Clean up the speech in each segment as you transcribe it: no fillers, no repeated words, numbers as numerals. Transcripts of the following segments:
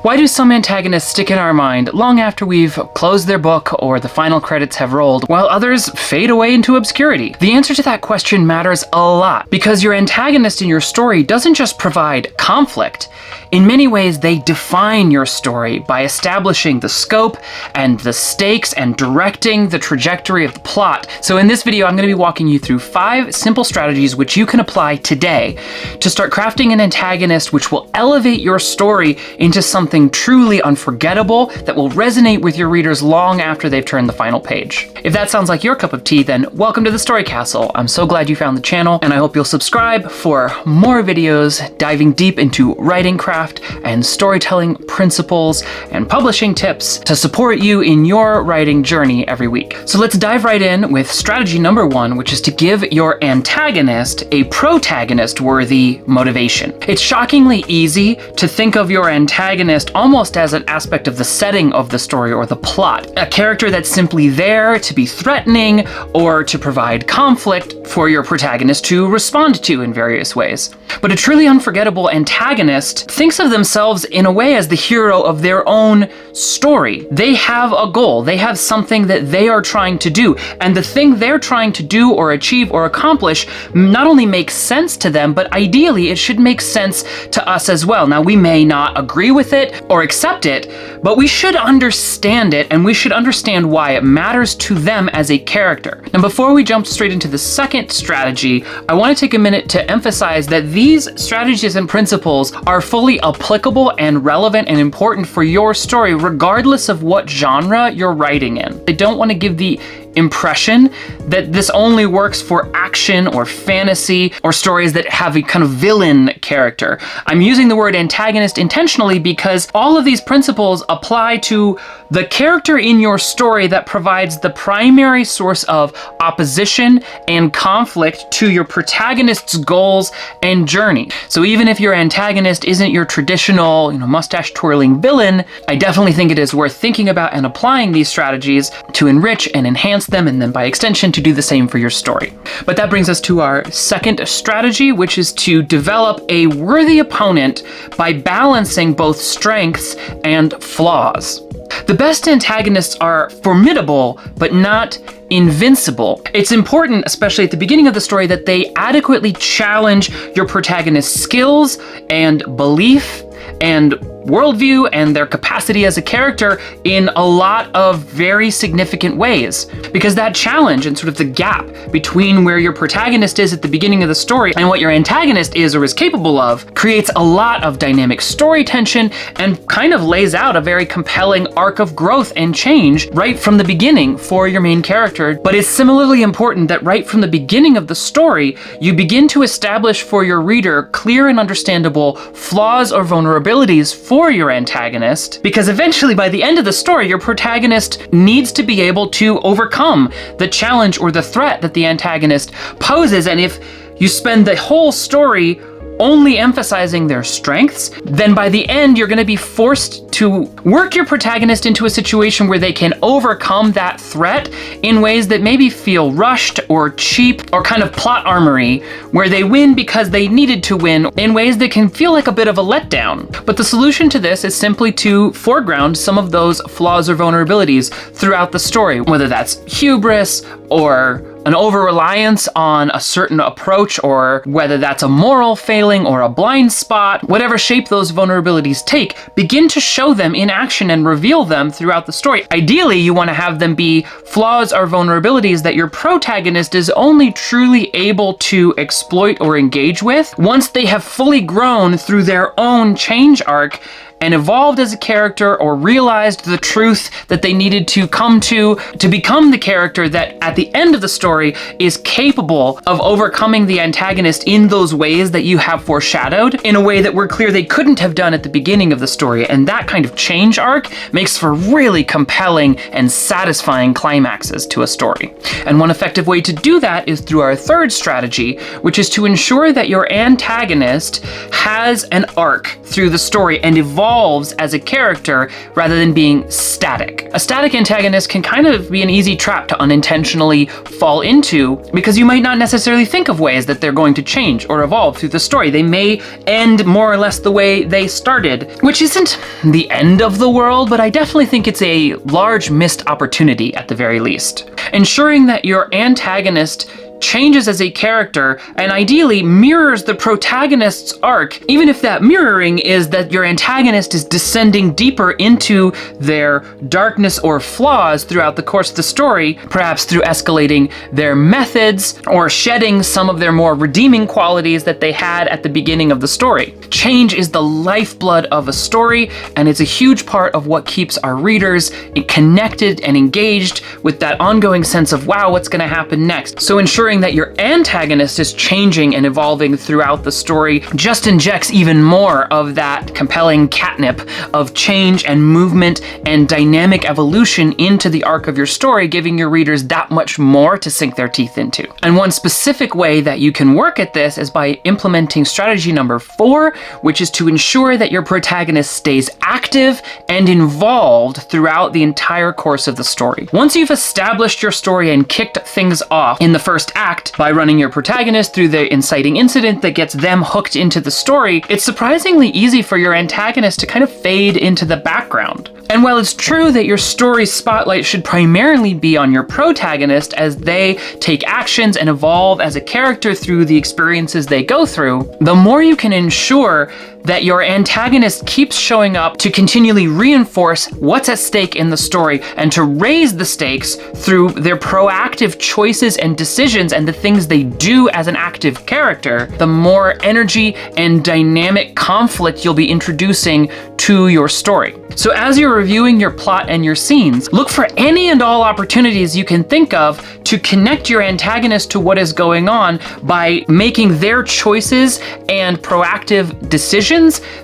Why do some antagonists stick in our mind long after we've closed their book or the final credits have rolled, while others fade away into obscurity? The answer to that question matters a lot, because your antagonist in your story doesn't just provide conflict. In many ways, they define your story by establishing the scope and the stakes and directing the trajectory of the plot. So in this video, I'm going to be walking you through 5 simple strategies which you can apply today to start crafting an antagonist which will elevate your story into something truly unforgettable that will resonate with your readers long after they've turned the final page. If that sounds like your cup of tea, then welcome to the Story Castle. I'm so glad you found the channel, and I hope you'll subscribe for more videos diving deep into writing craft and storytelling principles and publishing tips to support you in your writing journey every week. So let's dive right in with strategy number 1, which is to give your antagonist a protagonist-worthy motivation. It's shockingly easy to think of your antagonist almost as an aspect of the setting of the story or the plot, a character that's simply there to be threatening or to provide conflict for your protagonist to respond to in various ways. But a truly unforgettable antagonist thinks of themselves in a way as the hero of their own story. They have a goal, they have something that they are trying to do, and the thing they're trying to do or achieve or accomplish not only makes sense to them, but ideally it should make sense to us as well. Now, we may not agree with it or accept it, but we should understand it, and we should understand why it matters to them as a character. Now, before we jump straight into the second strategy, I want to take a minute to emphasize that these strategies and principles are fully applicable and relevant and important for your story, regardless of what genre you're writing in. I don't want to give the impression that this only works for action or fantasy or stories that have a kind of villain character. I'm using the word antagonist intentionally because all of these principles apply to the character in your story that provides the primary source of opposition and conflict to your protagonist's goals and journey. So even if your antagonist isn't your traditional, mustache-twirling villain, I definitely think it is worth thinking about and applying these strategies to enrich and enhance them, and then by extension to do the same for your story. But that brings us to our second strategy, which is to develop a worthy opponent by balancing both strengths and flaws. The best antagonists are formidable, but not invincible. It's important, especially at the beginning of the story, that they adequately challenge your protagonist's skills and belief and worldview and their capacity as a character in a lot of very significant ways. Because that challenge and sort of the gap between where your protagonist is at the beginning of the story and what your antagonist is or is capable of creates a lot of dynamic story tension and kind of lays out a very compelling arc of growth and change right from the beginning for your main character. But it's similarly important that right from the beginning of the story, you begin to establish for your reader clear and understandable flaws or vulnerabilities for your antagonist, because eventually by the end of the story, your protagonist needs to be able to overcome the challenge or the threat that the antagonist poses. And if you spend the whole story only emphasizing their strengths, then by the end, you're going to be forced to work your protagonist into a situation where they can overcome that threat in ways that maybe feel rushed or cheap or kind of plot armory, where they win because they needed to win in ways that can feel like a bit of a letdown. But the solution to this is simply to foreground some of those flaws or vulnerabilities throughout the story, whether that's hubris or an over-reliance on a certain approach, or whether that's a moral failing or a blind spot. Whatever shape those vulnerabilities take, begin to show them in action and reveal them throughout the story. Ideally, you want to have them be flaws or vulnerabilities that your protagonist is only truly able to exploit or engage with once they have fully grown through their own change arc and evolved as a character or realized the truth that they needed to come to become the character that at the end of the story is capable of overcoming the antagonist in those ways that you have foreshadowed in a way that we're clear they couldn't have done at the beginning of the story. And that kind of change arc makes for really compelling and satisfying climaxes to a story. And one effective way to do that is through our third strategy, which is to ensure that your antagonist has an arc through the story and evolves as a character rather than being static. A static antagonist can kind of be an easy trap to unintentionally fall fall into, because you might not necessarily think of ways that they're going to change or evolve through the story. They may end more or less the way they started, which isn't the end of the world, but I definitely think it's a large missed opportunity at the very least. Ensuring that your antagonist changes as a character and ideally mirrors the protagonist's arc, even if that mirroring is that your antagonist is descending deeper into their darkness or flaws throughout the course of the story, perhaps through escalating their methods or shedding some of their more redeeming qualities that they had at the beginning of the story. Change is the lifeblood of a story, and it's a huge part of what keeps our readers connected and engaged with that ongoing sense of, wow, what's going to happen next? So ensuring that your antagonist is changing and evolving throughout the story just injects even more of that compelling catnip of change and movement and dynamic evolution into the arc of your story, giving your readers that much more to sink their teeth into. And one specific way that you can work at this is by implementing strategy number 4, which is to ensure that your protagonist stays active and involved throughout the entire course of the story. Once you've established your story and kicked things off in the first act by running your protagonist through the inciting incident that gets them hooked into the story, it's surprisingly easy for your antagonist to kind of fade into the background. And while it's true that your story's spotlight should primarily be on your protagonist as they take actions and evolve as a character through the experiences they go through, the more you can ensure that your antagonist keeps showing up to continually reinforce what's at stake in the story and to raise the stakes through their proactive choices and decisions and the things they do as an active character, the more energy and dynamic conflict you'll be introducing to your story. So as you're reviewing your plot and your scenes, look for any and all opportunities you can think of to connect your antagonist to what is going on by making their choices and proactive decisions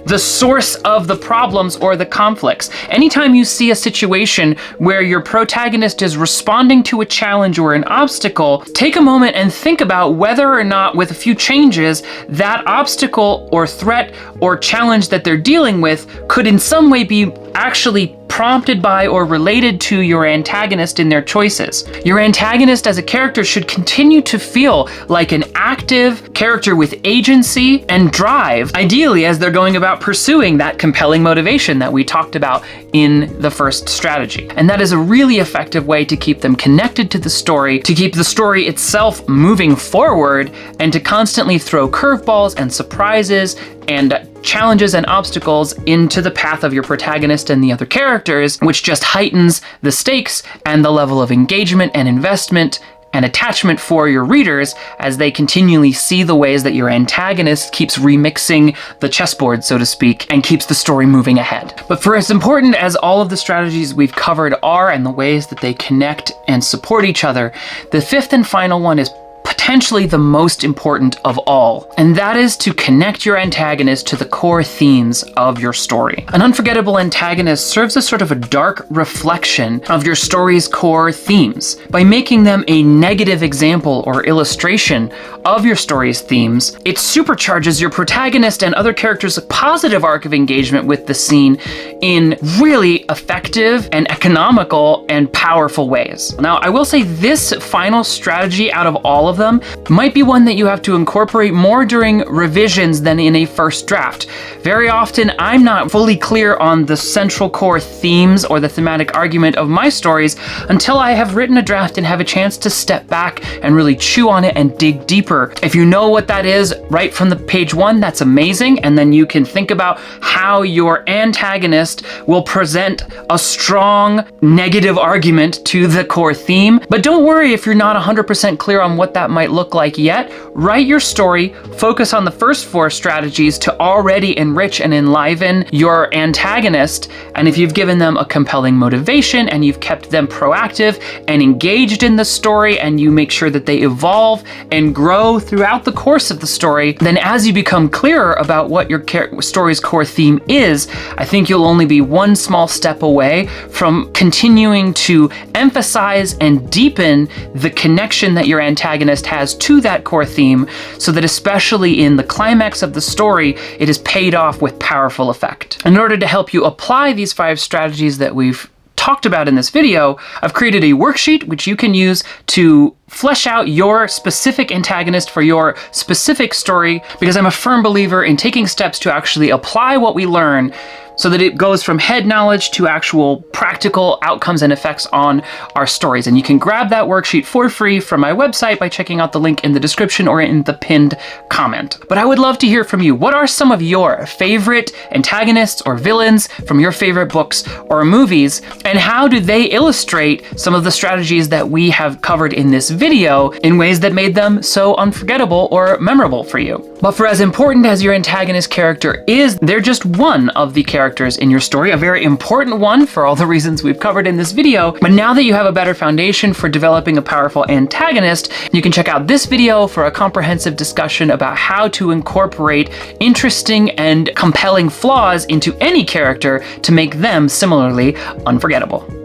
the source of the problems or the conflicts. Anytime you see a situation where your protagonist is responding to a challenge or an obstacle, take a moment and think about whether or not, with a few changes, that obstacle or threat or challenge that they're dealing with could in some way be actually prompted by or related to your antagonist in their choices. Your antagonist as a character should continue to feel like an active character with agency and drive, ideally as they're going about pursuing that compelling motivation that we talked about in the first strategy. And that is a really effective way to keep them connected to the story, to keep the story itself moving forward, and to constantly throw curveballs and surprises and challenges and obstacles into the path of your protagonist and the other characters, which just heightens the stakes and the level of engagement and investment and attachment for your readers as they continually see the ways that your antagonist keeps remixing the chessboard, so to speak, and keeps the story moving ahead. But for as important as all of the strategies we've covered are and the ways that they connect and support each other, the fifth and final one is potentially the most important of all, and that is to connect your antagonist to the core themes of your story. An unforgettable antagonist serves as sort of a dark reflection of your story's core themes. By making them a negative example or illustration of your story's themes, it supercharges your protagonist and other characters' positive arc of engagement with the scene in really effective and economical and powerful ways. Now, I will say this final strategy out of all of them might be one that you have to incorporate more during revisions than in a first draft. Very often, I'm not fully clear on the central core themes or the thematic argument of my stories until I have written a draft and have a chance to step back and really chew on it and dig deeper. If you know what that is right from the page one, that's amazing, and then you can think about how your antagonist will present a strong negative argument to the core theme. But don't worry if you're not 100% clear on what that might look like yet. Write your story, focus on the first 4 strategies to already enrich and enliven your antagonist, and if you've given them a compelling motivation and you've kept them proactive and engaged in the story and you make sure that they evolve and grow throughout the course of the story, then as you become clearer about what your story's core theme is, I think you'll only be one small step away from continuing to emphasize and deepen the connection that your antagonist has to that core theme, so that especially in the climax of the story, it is paid off with powerful effect. In order to help you apply these 5 strategies that we've talked about in this video, I've created a worksheet which you can use to flesh out your specific antagonist for your specific story, because I'm a firm believer in taking steps to actually apply what we learn so that it goes from head knowledge to actual practical outcomes and effects on our stories. And you can grab that worksheet for free from my website by checking out the link in the description or in the pinned comment. But I would love to hear from you. What are some of your favorite antagonists or villains from your favorite books or movies? And how do they illustrate some of the strategies that we have covered in this video in ways that made them so unforgettable or memorable for you? But for as important as your antagonist character is, they're just one of the characters in your story, a very important one for all the reasons we've covered in this video. But now that you have a better foundation for developing a powerful antagonist, you can check out this video for a comprehensive discussion about how to incorporate interesting and compelling flaws into any character to make them similarly unforgettable.